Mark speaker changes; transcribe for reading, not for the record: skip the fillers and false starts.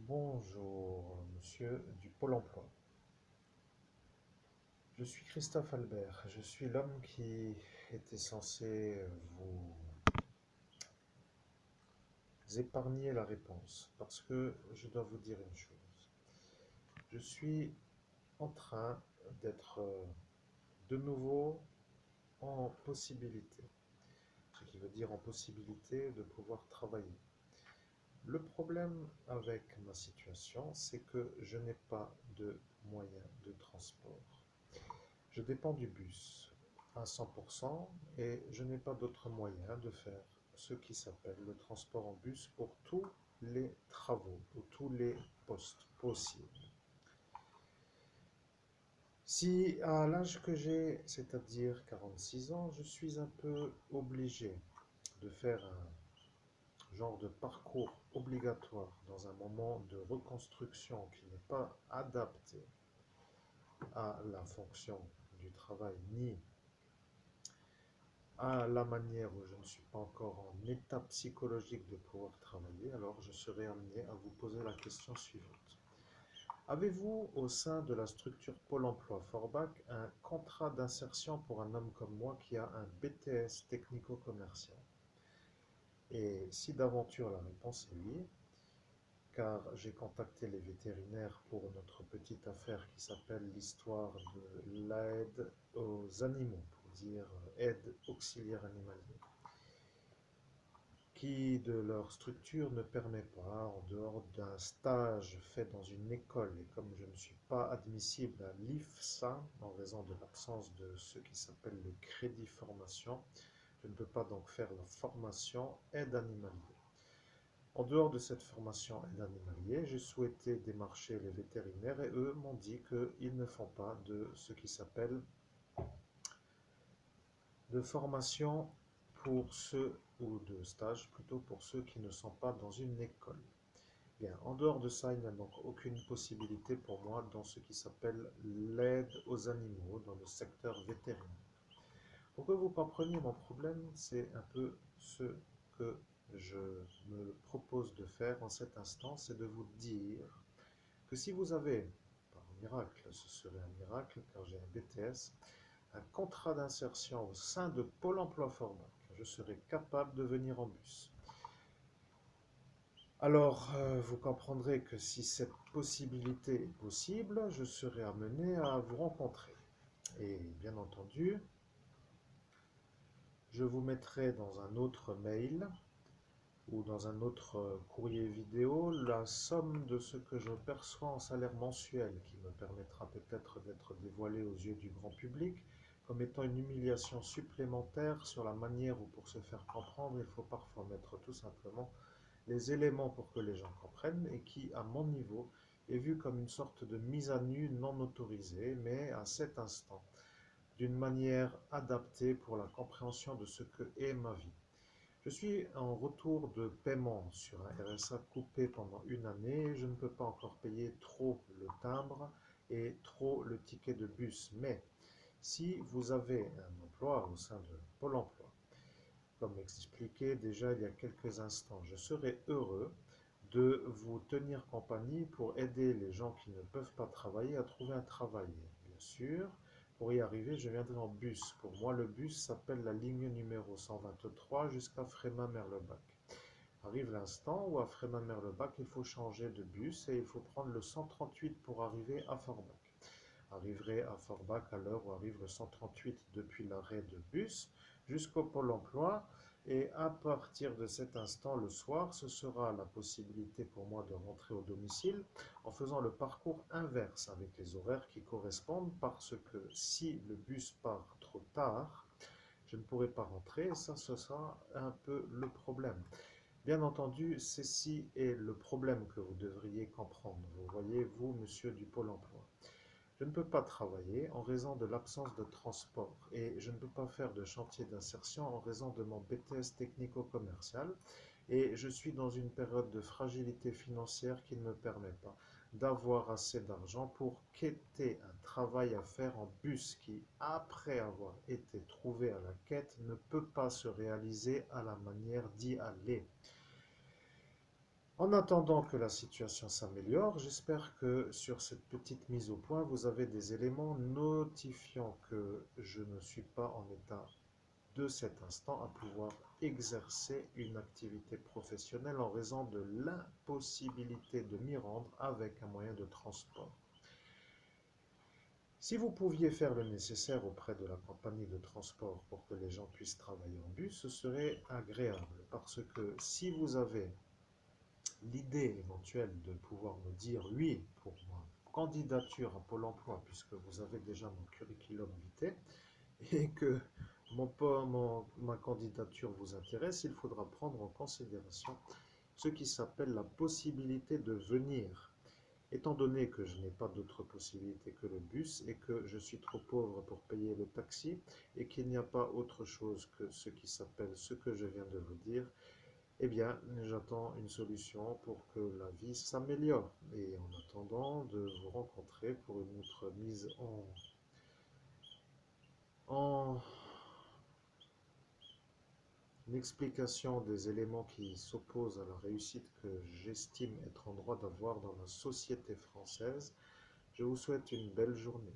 Speaker 1: Bonjour, monsieur du Pôle emploi. Je suis Christophe Albert. Je suis l'homme qui était censé vous épargner la réponse parce que je dois vous dire une chose. Je suis en train d'être de nouveau en possibilité, ce qui veut dire en possibilité de pouvoir travailler. Le problème avec ma situation, c'est que je n'ai pas de moyen de transport. Je dépends du bus à 100% et je n'ai pas d'autre moyen de faire ce qui s'appelle le transport en bus pour tous les travaux ou tous les postes possibles. Si à l'âge que j'ai, c'est-à-dire 46 ans, je suis un peu obligé de faire un genre de parcours obligatoire dans un moment de reconstruction qui n'est pas adapté à la fonction du travail ni à la manière où je ne suis pas encore en état psychologique de pouvoir travailler, alors je serai amené à vous poser la question suivante. Avez-vous, au sein de la structure Pôle emploi Forbach, un contrat d'insertion pour un homme comme moi qui a un BTS technico-commercial? Et si d'aventure la réponse est oui, car j'ai contacté les vétérinaires pour notre petite affaire qui s'appelle l'histoire de l'aide aux animaux, pour dire aide auxiliaire animalière, qui de leur structure ne permet pas, en dehors d'un stage fait dans une école, et comme je ne suis pas admissible à l'IFSA en raison de l'absence de ce qui s'appelle le crédit formation, je ne peux pas donc faire la formation aide animalier. En dehors de cette formation aide animalier, j'ai souhaité démarcher les vétérinaires et eux m'ont dit qu'ils ne font pas de ce qui s'appelle de formation pour ceux, ou de stage plutôt pour ceux qui ne sont pas dans une école. Bien, en dehors de ça, il n'y a donc aucune possibilité pour moi dans ce qui s'appelle l'aide aux animaux dans le secteur vétérinaire. Pour que vous compreniez mon problème, c'est un peu ce que je me propose de faire en cet instant, c'est de vous dire que si vous avez, par miracle, ce serait un miracle car j'ai un BTS, un contrat d'insertion au sein de Pôle emploi Forbach, je serai capable de venir en bus. Alors, vous comprendrez que si cette possibilité est possible, je serai amené à vous rencontrer. Et bien entendu, je vous mettrai dans un autre mail ou dans un autre courrier vidéo la somme de ce que je perçois en salaire mensuel qui me permettra peut-être d'être dévoilé aux yeux du grand public comme étant une humiliation supplémentaire sur la manière où pour se faire comprendre, il faut parfois mettre tout simplement les éléments pour que les gens comprennent et qui, à mon niveau, est vu comme une sorte de mise à nu non autorisée, mais à cet instant, d'une manière adaptée pour la compréhension de ce que est ma vie. Je suis en retour de paiement sur un RSA coupé pendant une année et je ne peux pas encore payer trop le timbre et trop le ticket de bus. Mais si vous avez un emploi au sein de Pôle emploi, comme expliqué déjà il y a quelques instants, je serai heureux de vous tenir compagnie pour aider les gens qui ne peuvent pas travailler à trouver un travail. Bien sûr, pour y arriver, je viendrai en bus. Pour moi, le bus s'appelle la ligne numéro 123 jusqu'à Frémin-Merlebach. Arrive l'instant où à Frémin-Merlebach, il faut changer de bus et il faut prendre le 138 pour arriver à Forbach. Arriverai à Forbach à l'heure où arrive le 138 depuis l'arrêt de bus jusqu'au Pôle emploi. Et à partir de cet instant, le soir, ce sera la possibilité pour moi de rentrer au domicile en faisant le parcours inverse avec les horaires qui correspondent parce que si le bus part trop tard, je ne pourrai pas rentrer et ça, ce sera un peu le problème. Bien entendu, ceci est le problème que vous devriez comprendre. Vous voyez, vous, monsieur du Pôle emploi. Je ne peux pas travailler en raison de l'absence de transport et je ne peux pas faire de chantier d'insertion en raison de mon BTS technico-commercial et je suis dans une période de fragilité financière qui ne me permet pas d'avoir assez d'argent pour quêter un travail à faire en bus qui, après avoir été trouvé à la quête, ne peut pas se réaliser à la manière d'y aller. En attendant que la situation s'améliore, j'espère que sur cette petite mise au point, vous avez des éléments notifiant que je ne suis pas en état de cet instant à pouvoir exercer une activité professionnelle en raison de l'impossibilité de m'y rendre avec un moyen de transport. Si vous pouviez faire le nécessaire auprès de la compagnie de transport pour que les gens puissent travailler en bus, ce serait agréable parce que si vous avez l'idée éventuelle de pouvoir me dire oui pour ma candidature à Pôle emploi, puisque vous avez déjà mon curriculum vitae, et que ma candidature vous intéresse, il faudra prendre en considération ce qui s'appelle la possibilité de venir. Étant donné que je n'ai pas d'autre possibilité que le bus et que je suis trop pauvre pour payer le taxi et qu'il n'y a pas autre chose que ce qui s'appelle ce que je viens de vous dire, eh bien, j'attends une solution pour que la vie s'améliore. Et en attendant de vous rencontrer pour une autre mise en une explication des éléments qui s'opposent à la réussite que j'estime être en droit d'avoir dans la société française, je vous souhaite une belle journée.